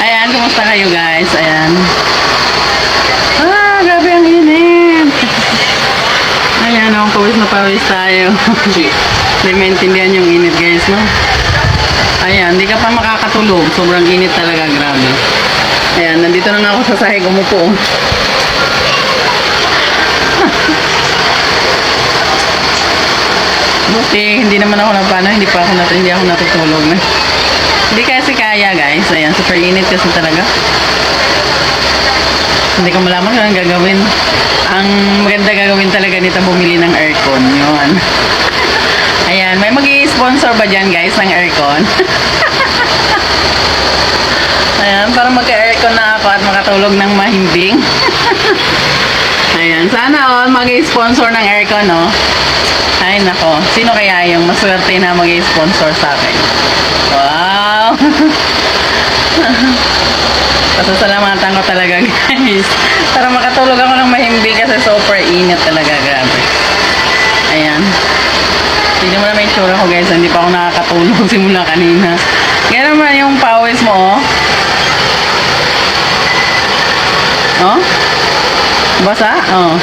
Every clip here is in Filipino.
Ayan, kumusta kayo guys? Ayan. Grabe ang init. Ayan, pawis na pawis tayo. Hindi maintindihan yung init guys, no? Ayan, hindi ka pa makakatulog. Sobrang init talaga, grabe. Ayan, nandito na nga ako sa sahig, umupo. Buti, hindi naman ako napano, hindi ako natutulog na. Hindi kasi kaya guys. Ayan, super init kasi talaga. Hindi ko malaman kung ang gagawin. Ang maganda gagawin talaga nito, bumili ng aircon. Yun. Ayan, may mag-i-sponsor ba dyan guys ng aircon? Ayan, para magka-aircon na ako at makatulog ng mahimbing. Ayan, sana all mag-i-sponsor ng aircon, no? Ay, nako. Sino kaya yung maswerte na mag-i-sponsor sa akin? Wow! Pasasalamatan ko talaga, guys. Para makatulog ako ng mahimbing kasi super init talaga. Grabe. Ayan. Hindi mo na may tsura ko, guys. Hindi pa ako nakakatulog simula kanina. Ganyan naman yung pawis mo, oh. Oh? Basa? Oh.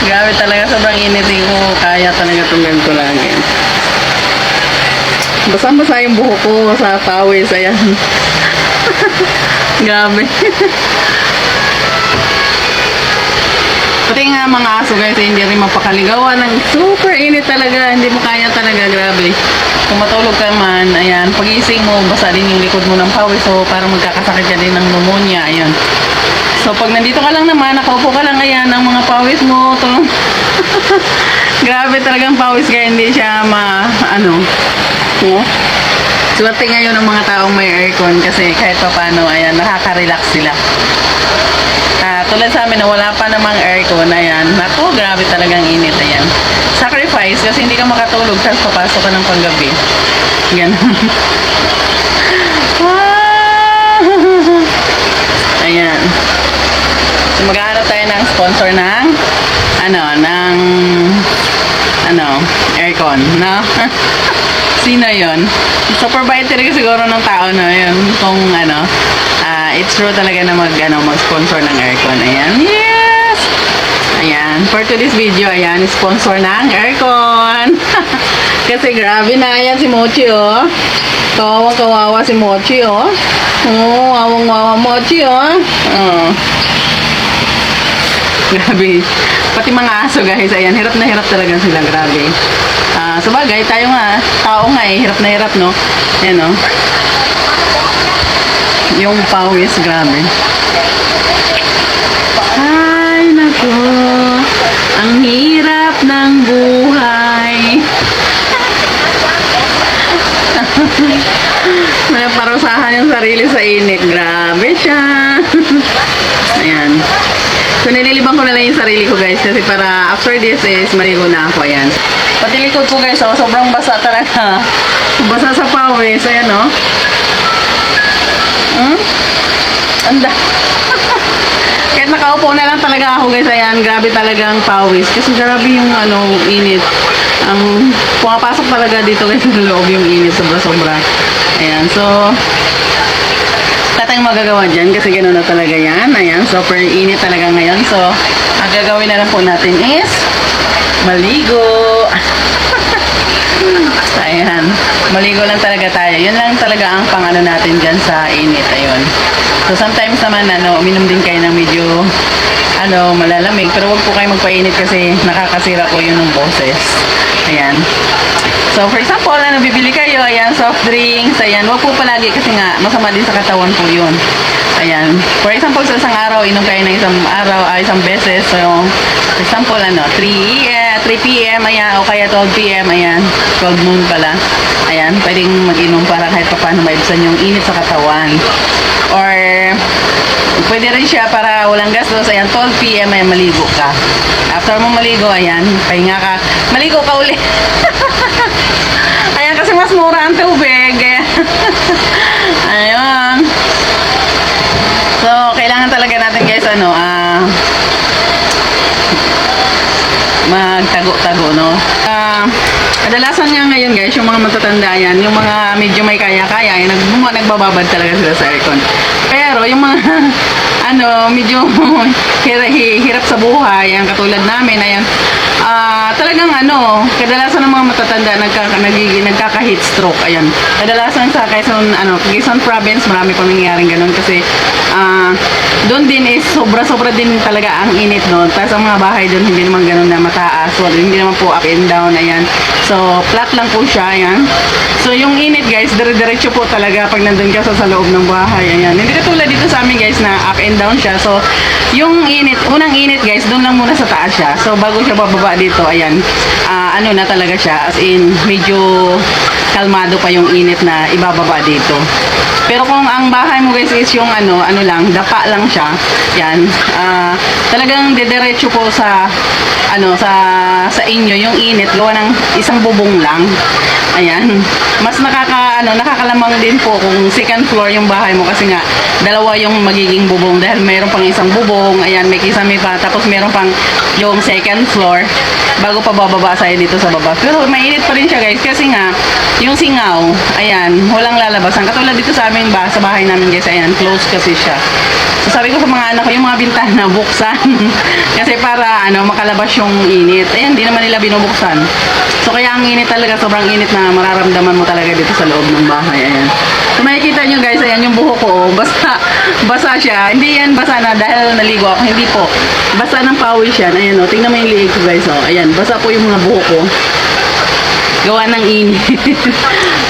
Grabe talaga, sobrang init ko. Kaya talaga itong ganito lagi. Basang-basa yung buhok ko sa pawis. Ayan. Grabe. Pati nga mga aso guys, hindi rin mapakaligawan ng super init talaga. Hindi mo kaya talaga, grabe. Kung matulog ka man, ayan, pagising mo, basa din yung likod mo ng pawis. So, parang magkakasakit ka din ng pneumonia. Ayan. So, pag nandito ka lang naman, nakaupo ka lang, ayan, ang mga pawis mo, tulong. Grabe talagang pawis kaya hindi siya swerte ngayon ng mga taong may aircon kasi kahit pa paano, ayan, nakaka-relax sila. Tulad sa amin na wala pa namang aircon, ayan, naku, grabe talagang init, ayan. Sacrifice kasi hindi ka makatulog tapos papasok ka ng panggabi. Ganun. Ayan. So, maghahanap tayo ng sponsor ng aircon, no? Sino yun? Supervisor siguro ng tao na yun. Kung it's true talaga na mag-sponsor ng aircon. Ayan. Yes! Ayan. For today's video, ayan, sponsor ng aircon. Kasi grabe na, ayan si Mochi, oh. Kawawang-kawawa si Mochi, oh. Oh, wawang-wawa Mochi, oh. Oh. Grabe. Pati mga aso guys, ayan, hirap na hirap talaga sila, grabe. Sabagay, tayo nga, tao nga hirap na hirap, no? Ayan, no? Yung pawis, grabe. Ay, naku. Ang hirap ng buhay. May parusahan yung sarili sa init. Grabe siya. Ayan. So, nililibang ko na lang yung sarili ko guys kasi para after this is maligo na ako. Ayan. Pati likod ko guys, sobrang basa talaga. Basa sa pawis. Ayan, no? Anda. Kahit nakaupo na lang talaga ako guys. Ayan, grabe talagang pawis. Kasi grabe yung init. Pumapasok talaga dito guys sa loob yung init. Sobra-sobra. Ayan, so tayong magagawa dyan kasi gano'n na talaga yan. Ayan, super init talaga ngayon. So, ang gagawin na lang po natin is maligo. Ayan, maligo lang talaga tayo. Yun lang talaga ang pang natin dyan sa init. Ayun. So, sometimes naman, uminom din kayo ng medyo malalamig. Pero wag po kayo magpainit kasi nakakasira po yun ng boses. Ayan. So, for example, bibili kayo, ayan, soft drinks, ayan, wag po palagi kasi nga, masama din sa katawan po yun. Ayan. For example, sa isang araw, inom kayo ng isang beses. So, for example, 3 p.m., ayan, o kaya 12 p.m., ayan, 12 noon pala. Ayan, pwedeng mag-inom para kahit pa paano maibsan yung init sa katawan. Or, pwede rin siya para walang gastos, ayan, 12 p.m., ayan, maligo ka. After mo maligo, ayan, pahinga ka, maligo ka ulit. Ayan, kasi mas mura ang tubig. Ayan. So, kailangan talaga natin guys, magtago-tago, no? kadalasan nga ngayon guys, yung mga matatanda yan, yung mga medyo may kaya-kaya, yan, nagbababad talaga sila sa aircon. Pero yung mga medyo hirap sa buhay, ang katulad namin, ayan, talagang kadalasan ng mga matatanda nagkaka-heat stroke, ayan. Kadalasan sa Quezon Province, marami pang nangyayaring ganun kasi doon din is sobra-sobra din talaga ang init doon. Tapos ang mga bahay doon hindi naman ganun na mataas, so hindi naman po up and down, ayan. So flat lang po siya, ayan. So yung init guys, dire-diretso po talaga pag nandun ka sa loob ng bahay, ayan. Hindi katulad dito sa amin guys na up and down siya. So yung init, unang init guys, doon lang muna sa taas siya. So bago siya bababa dito, ayan, na talaga siya, as in medyo kalmado pa yung init na ibababa dito. Pero kung ang bahay mo guys is yung lang, dapa lang siya, yan, talagang dediretso po sa sa inyo yung init gawa ng isang bubong lang. Ayan, mas nakakalamang din po kung second floor yung bahay mo kasi nga dalawa yung magiging bubong dahil mayroon pang isang bubong, ayan, may kisame pa, tapos mayroon pang yung second floor bago pa bababa sa'yo dito sa baba. Pero mainit pa rin siya guys kasi nga yung singaw, ayan, walang lalabasan. Katulad dito sa amin sa bahay namin guys, ayan, close kasi siya. So sabi ko sa mga anak ko, yung mga bintana buksan kasi para makalabas yung init. Ayan, hindi naman nila binubuksan. So kaya ang init talaga, sobrang init na mararamdaman mo talaga dito sa loob ng bahay. Ayan. So makikita nyo guys, ayan yung buhok ko, basa siya. Hindi yan basa na dahil naligo ako, hindi po. Basa ng pawis yan. Ayan o, tingnan mo yung liig ko guys. O, ayan, basa po yung mga buhok ko. Gawa ng init.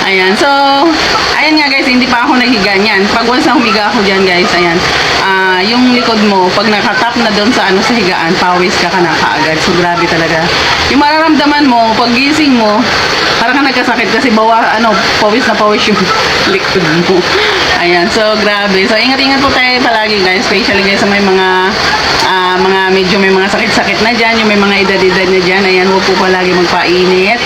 Ayan, so ayan nga guys, hindi pa ako naghiga niyan. Pag once na humiga ako dyan guys, ayan, yung likod mo, pag nakatap na doon sa sa higaan, pawis ka na kaagad. So grabe talaga. Yung mararamdaman mo, pag gising mo, parang ka nagkasakit kasi pawis na pawis yung likod mo. Ayan, so grabe. So ingat-ingat po tayo palagi guys, especially guys sa may mga medyo may mga sakit-sakit na dyan, yung may mga edad-edad na dyan, ayan, huwag po palagi magpainit.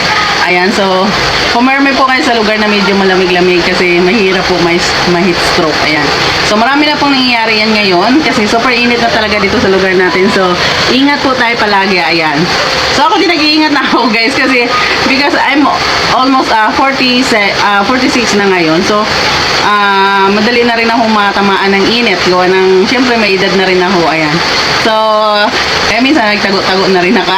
Ayan, so pumirme po kayo sa lugar na medyo malamig-lamig kasi mahirap po ma-heat stroke. Ayan. So marami na pong nangyayari yan ngayon kasi super init na talaga dito sa lugar natin. So ingat po tayo palagi. Ayan. So ako din nag-iingat na ako guys kasi because I'm almost 46 na ngayon. So madali na rin akong matamaan ng init. Gawa ng, syempre may edad na rin ako. Ayan. So minsan nagtago-tago na rin ako.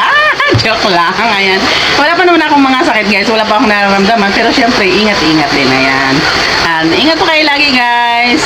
Joke lang, ayan. Wala pa naman akong mga sakit guys, wala pa akong nararamdaman, pero syempre ingat-ingat din, ayan. Ingat po kayo lagi guys.